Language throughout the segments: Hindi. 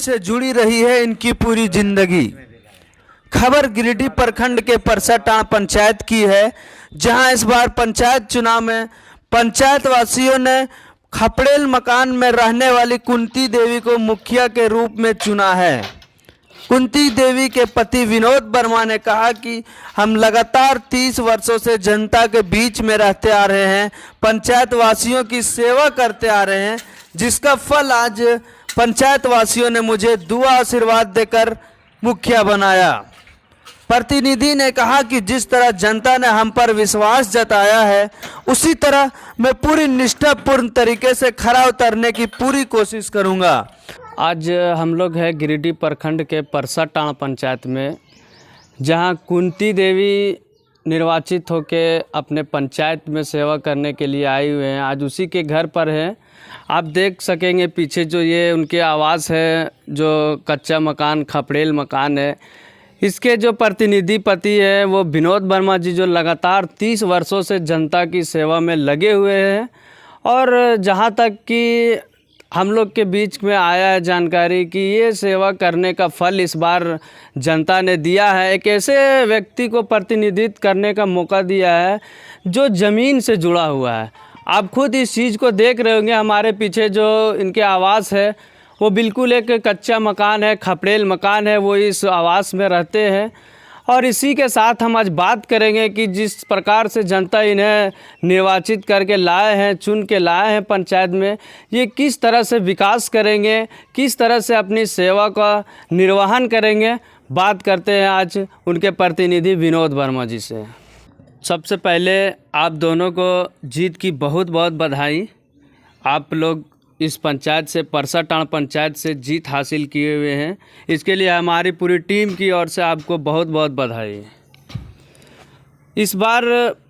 से जुड़ी रही है इनकी पूरी जिंदगी। खबर गिरिडीह प्रखंड के परसाटांड़ पंचायत की है, जहां इस बार पंचायत चुनाव में पंचायत वासियों ने खपड़ेल मकान में रहने वाली कुंती देवी को मुखिया के रूप में चुना है। कुंती देवी के पति विनोद वर्मा ने कहा कि हम लगातार 30 वर्षों से जनता के बीच में रहते आ रहे हैं, पंचायत वासियों की सेवा करते आ रहे हैं, जिसका फल आज पंचायत वासियों ने मुझे दुआ आशीर्वाद देकर मुखिया बनाया। प्रतिनिधि ने कहा कि जिस तरह जनता ने हम पर विश्वास जताया है, उसी तरह मैं पूरी निष्ठापूर्ण तरीके से खरा उतरने की पूरी कोशिश करूंगा। आज हम लोग हैं गिरिडीह प्रखंड के परसाटांड़ पंचायत में, जहां कुंती देवी निर्वाचित होके अपने पंचायत में सेवा करने के लिए आई हुए हैं। आज उसी के घर पर हैं। आप देख सकेंगे पीछे जो ये उनके आवास है, जो कच्चा मकान खपड़ेल मकान है। इसके जो प्रतिनिधि पति है वो विनोद वर्मा जी, जो लगातार 30 वर्षों से जनता की सेवा में लगे हुए हैं। और जहां तक कि हम लोग के बीच में आया है जानकारी कि ये सेवा करने का फल इस बार जनता ने दिया है। एक ऐसे व्यक्ति को प्रतिनिधित्व करने का मौका दिया है जो ज़मीन से जुड़ा हुआ है। आप खुद इस चीज़ को देख रहे होंगे, हमारे पीछे जो इनके आवास है वो बिल्कुल एक कच्चा मकान है, खपड़ेल मकान है। वो इस आवास में रहते हैं। और इसी के साथ हम आज बात करेंगे कि जिस प्रकार से जनता इन्हें निर्वाचित करके लाए हैं, चुन के लाए हैं पंचायत में, ये किस तरह से विकास करेंगे, किस तरह से अपनी सेवा का निर्वहन करेंगे। बात करते हैं आज उनके प्रतिनिधि विनोद वर्मा जी से। सबसे पहले आप दोनों को जीत की बहुत बहुत बधाई। आप लोग इस पंचायत से, परसाटांड़ पंचायत से जीत हासिल किए हुए हैं। इसके लिए हमारी पूरी टीम की ओर से आपको बहुत बहुत बधाई। इस बार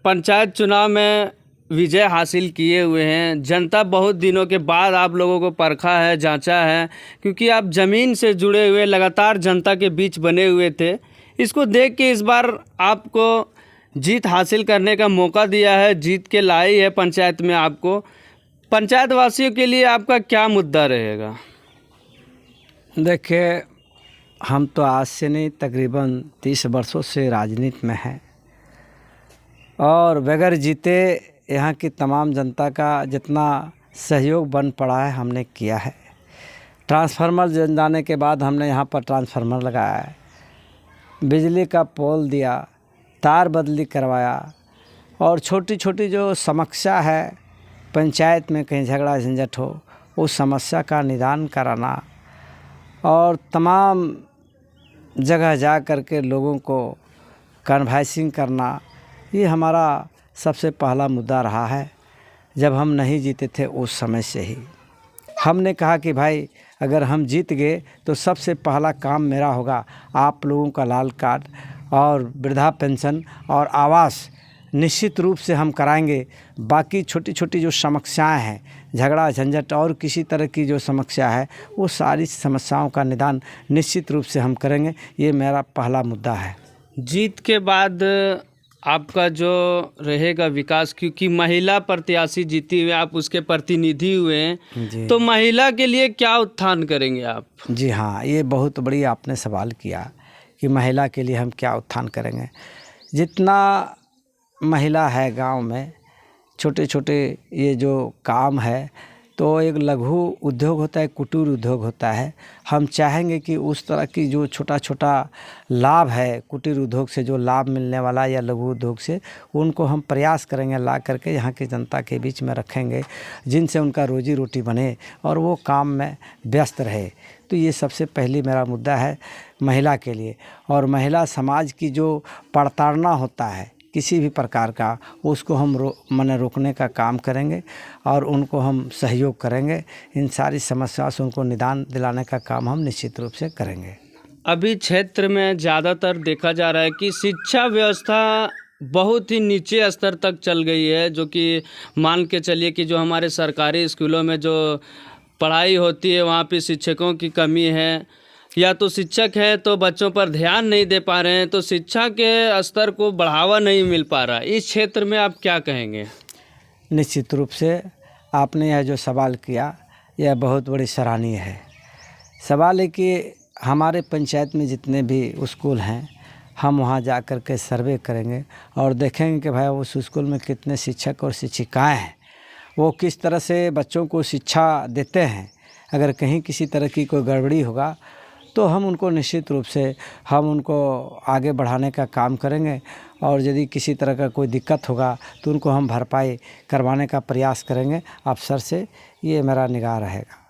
पंचायत चुनाव में विजय हासिल किए हुए हैं। जनता बहुत दिनों के बाद आप लोगों को परखा है, जांचा है, क्योंकि आप ज़मीन से जुड़े हुए लगातार जनता के बीच बने हुए थे। इसको देख के इस बार आपको जीत हासिल करने का मौका दिया है, जीत के लाई है पंचायत में। आपको पंचायत वासियों के लिए आपका क्या मुद्दा रहेगा? देखिए, हम तो आज से नहीं, तकरीबन 30 वर्षों से राजनीति में हैं और बगैर जीते यहाँ की तमाम जनता का जितना सहयोग बन पड़ा है हमने किया है। ट्रांसफार्मर जन जाने के बाद हमने यहाँ पर ट्रांसफार्मर लगाया है, बिजली का पोल दिया, तार बदली करवाया और छोटी छोटी जो समस्या है पंचायत में, कहीं झगड़ा झंझट हो, उस समस्या का निदान कराना और तमाम जगह जा कर के लोगों को कन्वाइसिंग करना, ये हमारा सबसे पहला मुद्दा रहा है। जब हम नहीं जीते थे उस समय से ही हमने कहा कि भाई अगर हम जीत गए तो सबसे पहला काम मेरा होगा आप लोगों का लाल कार्ड और वृद्धा पेंशन और आवास निश्चित रूप से हम कराएंगे। बाकी छोटी छोटी जो समस्याएं हैं, झगड़ा झंझट और किसी तरह की जो समस्या है, वो सारी समस्याओं का निदान निश्चित रूप से हम करेंगे। ये मेरा पहला मुद्दा है। जीत के बाद आपका जो रहेगा विकास, क्योंकि महिला प्रत्याशी जीती हुई, आप उसके प्रतिनिधि हुए हैं, तो महिला के लिए क्या उत्थान करेंगे आप? जी हाँ, ये बहुत बड़ी आपने सवाल किया कि महिला के लिए हम क्या उत्थान करेंगे। जितना महिला है गांव में, छोटे छोटे ये जो काम है, तो एक लघु उद्योग होता है, कुटीर उद्योग होता है। हम चाहेंगे कि उस तरह की जो छोटा छोटा लाभ है कुटीर उद्योग से, जो लाभ मिलने वाला या लघु उद्योग से, उनको हम प्रयास करेंगे ला करके यहाँ की जनता के बीच में रखेंगे, जिनसे उनका रोजी रोटी बने और वो काम में व्यस्त रहे। तो ये सबसे पहली मेरा मुद्दा है महिला के लिए। और महिला समाज की जो प्रताड़ना होता है किसी भी प्रकार का, उसको हम रोकने का काम करेंगे और उनको हम सहयोग करेंगे। इन सारी समस्याओं से उनको निदान दिलाने का काम हम निश्चित रूप से करेंगे। अभी क्षेत्र में ज़्यादातर देखा जा रहा है कि शिक्षा व्यवस्था बहुत ही नीचे स्तर तक चल गई है, जो कि मान के चलिए कि जो हमारे सरकारी स्कूलों में जो पढ़ाई होती है वहाँ पे शिक्षकों की कमी है, या तो शिक्षक है तो बच्चों पर ध्यान नहीं दे पा रहे हैं, तो शिक्षा के स्तर को बढ़ावा नहीं मिल पा रहा। इस क्षेत्र में आप क्या कहेंगे? निश्चित रूप से आपने यह जो सवाल किया यह बहुत बड़ी सराहनीय है। सवाल है कि हमारे पंचायत में जितने भी स्कूल हैं, हम वहाँ जा कर के सर्वे करेंगे और देखेंगे कि भाई उस स्कूल में कितने शिक्षक और शिक्षिकाएं हैं, वो किस तरह से बच्चों को शिक्षा देते हैं। अगर कहीं किसी तरह की कोई गड़बड़ी होगा तो हम उनको निश्चित रूप से हम उनको आगे बढ़ाने का काम करेंगे, और यदि किसी तरह का कोई दिक्कत होगा तो उनको हम भरपाई करवाने का प्रयास करेंगे। अफसर से ये मेरा निगाह रहेगा।